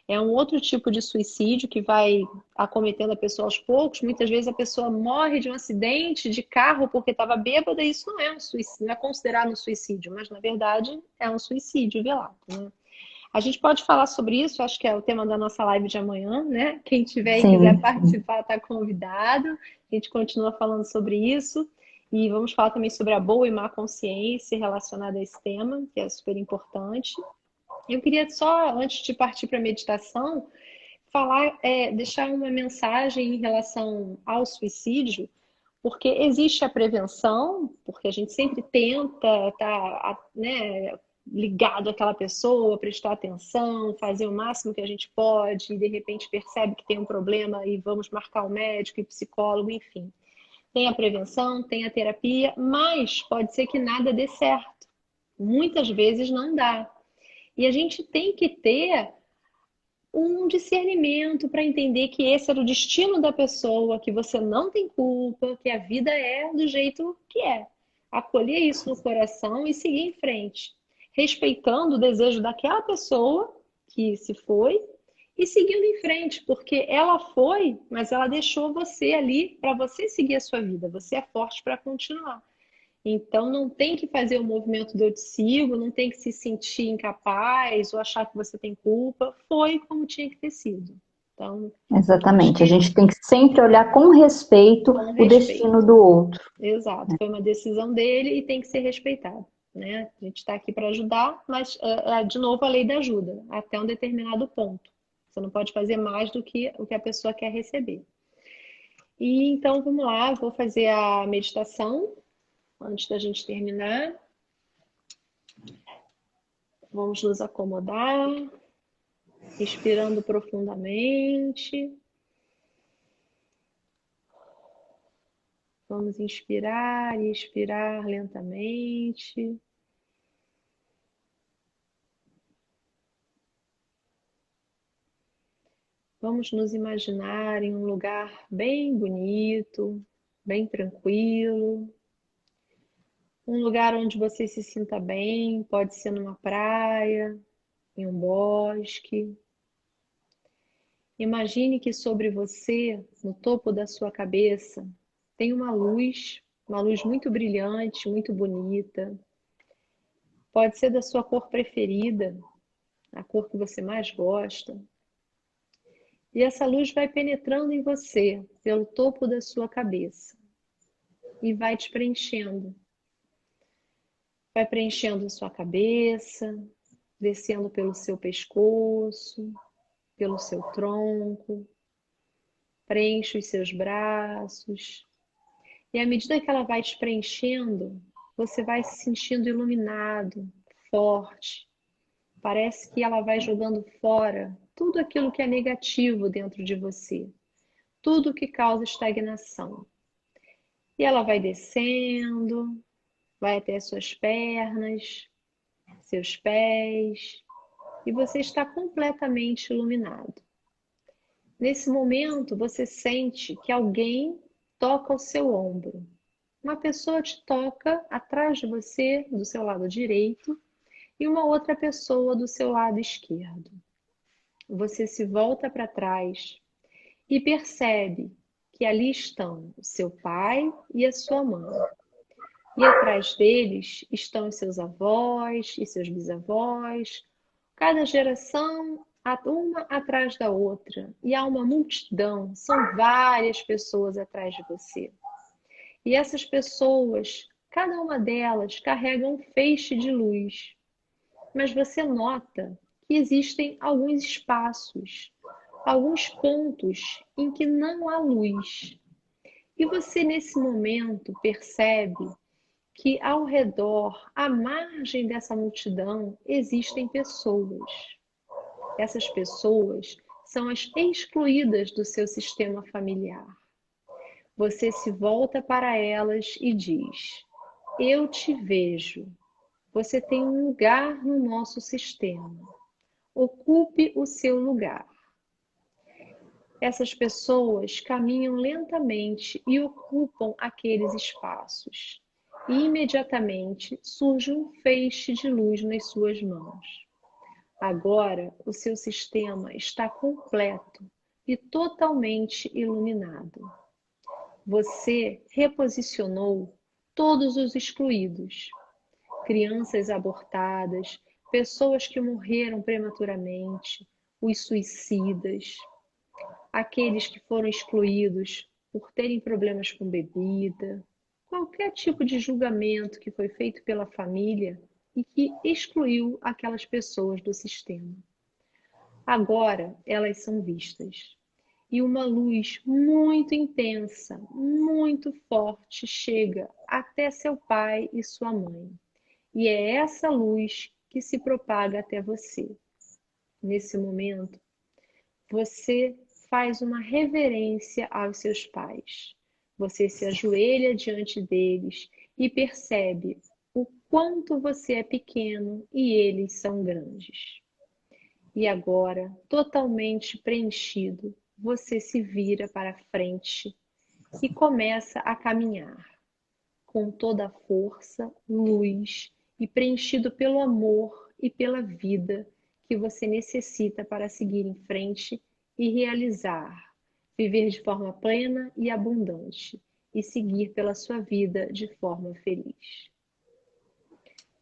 É um outro tipo de suicídio que vai acometendo a pessoa aos poucos. Muitas vezes a pessoa morre de um acidente de carro porque estava bêbada, e isso não é um suicídio, não é considerado um suicídio, mas na verdade é um suicídio velado, né? A gente pode falar sobre isso, acho que é o tema da nossa live de amanhã, né? Quem tiver e quiser Sim, participar está convidado. A gente continua falando sobre isso. E vamos falar também sobre a boa e má consciência relacionada a esse tema, que é super importante. Eu queria só, antes de partir para a meditação, falar, deixar uma mensagem em relação ao suicídio, porque existe a prevenção, porque a gente sempre tenta estar, né, ligado àquela pessoa, prestar atenção, fazer o máximo que a gente pode, e de repente percebe que tem um problema e vamos marcar o médico e psicólogo, enfim. Tem a prevenção, tem a terapia, mas pode ser que nada dê certo. Muitas vezes não dá. E a gente tem que ter um discernimento para entender que esse era o destino da pessoa, que você não tem culpa, que a vida é do jeito que é. Acolher isso no coração e seguir em frente, respeitando o desejo daquela pessoa que se foi e seguindo em frente, porque ela foi, mas ela deixou você ali para você seguir a sua vida. Você é forte para continuar. Então, não tem que fazer o movimento do eu te sigo, não tem que se sentir incapaz ou achar que você tem culpa. Foi como tinha que ter sido. Então, acho exatamente. A que gente tem que sempre olhar com respeito com o respeito. destino do outro. Exato. Foi uma decisão dele e tem que ser respeitado, né? A gente está aqui para ajudar, mas de novo a lei da ajuda, até um determinado ponto. Você não pode fazer mais do que o que a pessoa quer receber. E então, vamos lá, vou fazer a meditação antes da gente terminar. Vamos nos acomodar, respirando profundamente. Vamos inspirar e expirar lentamente. Vamos nos imaginar em um lugar bem bonito, bem tranquilo. Um lugar onde você se sinta bem, pode ser numa praia, em um bosque. Imagine que sobre você, no topo da sua cabeça, tem uma luz muito brilhante, muito bonita. Pode ser da sua cor preferida, a cor que você mais gosta. E essa luz vai penetrando em você, pelo topo da sua cabeça, e vai te preenchendo. Vai preenchendo a sua cabeça, descendo pelo seu pescoço, pelo seu tronco, preenche os seus braços. E à medida que ela vai te preenchendo, você vai se sentindo iluminado, forte. Parece que ela vai jogando fora tudo aquilo que é negativo dentro de você, tudo que causa estagnação. E ela vai descendo, vai até as suas pernas, seus pés, e você está completamente iluminado. Nesse momento, você sente que alguém toca o seu ombro. Uma pessoa te toca atrás de você, do seu lado direito, e uma outra pessoa do seu lado esquerdo. Você se volta para trás e percebe que ali estão o seu pai e a sua mãe. E atrás deles estão os seus avós e seus bisavós, cada geração uma atrás da outra. E há uma multidão, são várias pessoas atrás de você. E essas pessoas, cada uma delas carrega um feixe de luz. Mas você nota que existem alguns espaços, alguns pontos em que não há luz. E você, nesse momento, percebe que ao redor, à margem dessa multidão, existem pessoas. Essas pessoas são as excluídas do seu sistema familiar. Você se volta para elas e diz: eu te vejo. Você tem um lugar no nosso sistema. Ocupe o seu lugar. Essas pessoas caminham lentamente e ocupam aqueles espaços. E imediatamente surge um feixe de luz nas suas mãos. Agora o seu sistema está completo e totalmente iluminado. Você reposicionou todos os excluídos, crianças abortadas, pessoas que morreram prematuramente, os suicidas, aqueles que foram excluídos por terem problemas com bebida, qualquer tipo de julgamento que foi feito pela família e que excluiu aquelas pessoas do sistema. Agora elas são vistas. E uma luz muito intensa, muito forte chega até seu pai e sua mãe. E é essa luz que se propaga até você. Nesse momento, você faz uma reverência aos seus pais. Você se ajoelha diante deles e percebe o quanto você é pequeno e eles são grandes. E agora, totalmente preenchido, você se vira para frente e começa a caminhar com toda a força, luz e preenchido pelo amor e pela vida que você necessita para seguir em frente e realizar, viver de forma plena e abundante e seguir pela sua vida de forma feliz.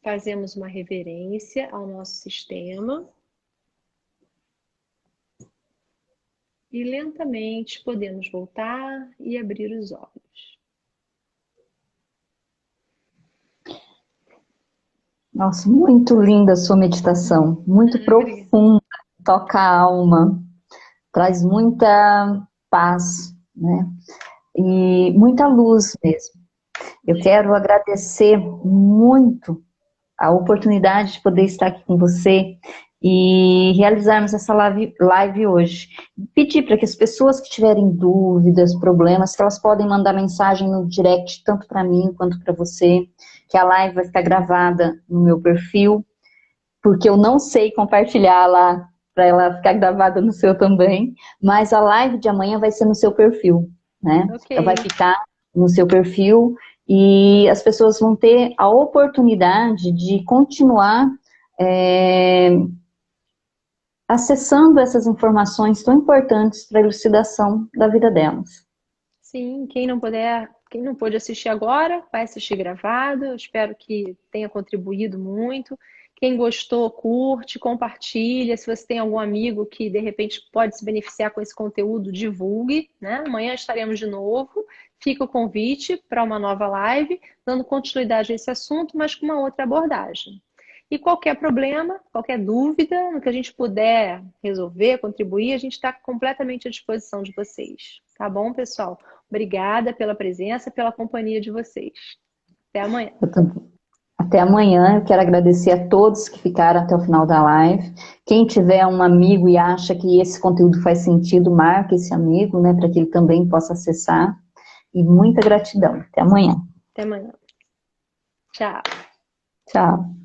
Fazemos uma reverência ao nosso sistema e lentamente podemos voltar e abrir os olhos. Nossa, muito linda a sua meditação, muito profunda, toca a alma, traz muita paz, né? E muita luz mesmo. Eu quero agradecer muito a oportunidade de poder estar aqui com você e realizarmos essa live hoje. Pedir para que as pessoas que tiverem dúvidas, problemas, que elas podem mandar mensagem no direct, tanto para mim quanto para você, que a live vai ficar gravada no meu perfil, porque eu não sei compartilhar lá para ela ficar gravada no seu também, mas a live de amanhã vai ser no seu perfil, né? Ok. Então vai ficar no seu perfil e as pessoas vão ter a oportunidade de continuar acessando essas informações tão importantes para a elucidação da vida delas. Sim, quem não pôde assistir agora, vai assistir gravado. Eu espero que tenha contribuído muito. Quem gostou, curte, compartilha. Se você tem algum amigo que de repente pode se beneficiar com esse conteúdo, divulgue, né? Amanhã estaremos de novo. Fica o convite para uma nova live, dando continuidade a esse assunto, mas com uma outra abordagem. E qualquer problema, qualquer dúvida, no que a gente puder resolver, contribuir, a gente está completamente à disposição de vocês. Tá bom, pessoal? Obrigada pela presença, pela companhia de vocês. Até amanhã. Até amanhã. Eu quero agradecer a todos que ficaram até o final da live. Quem tiver um amigo e acha que esse conteúdo faz sentido, marque esse amigo, né, para que ele também possa acessar. E muita gratidão. Até amanhã. Até amanhã. Tchau. Tchau.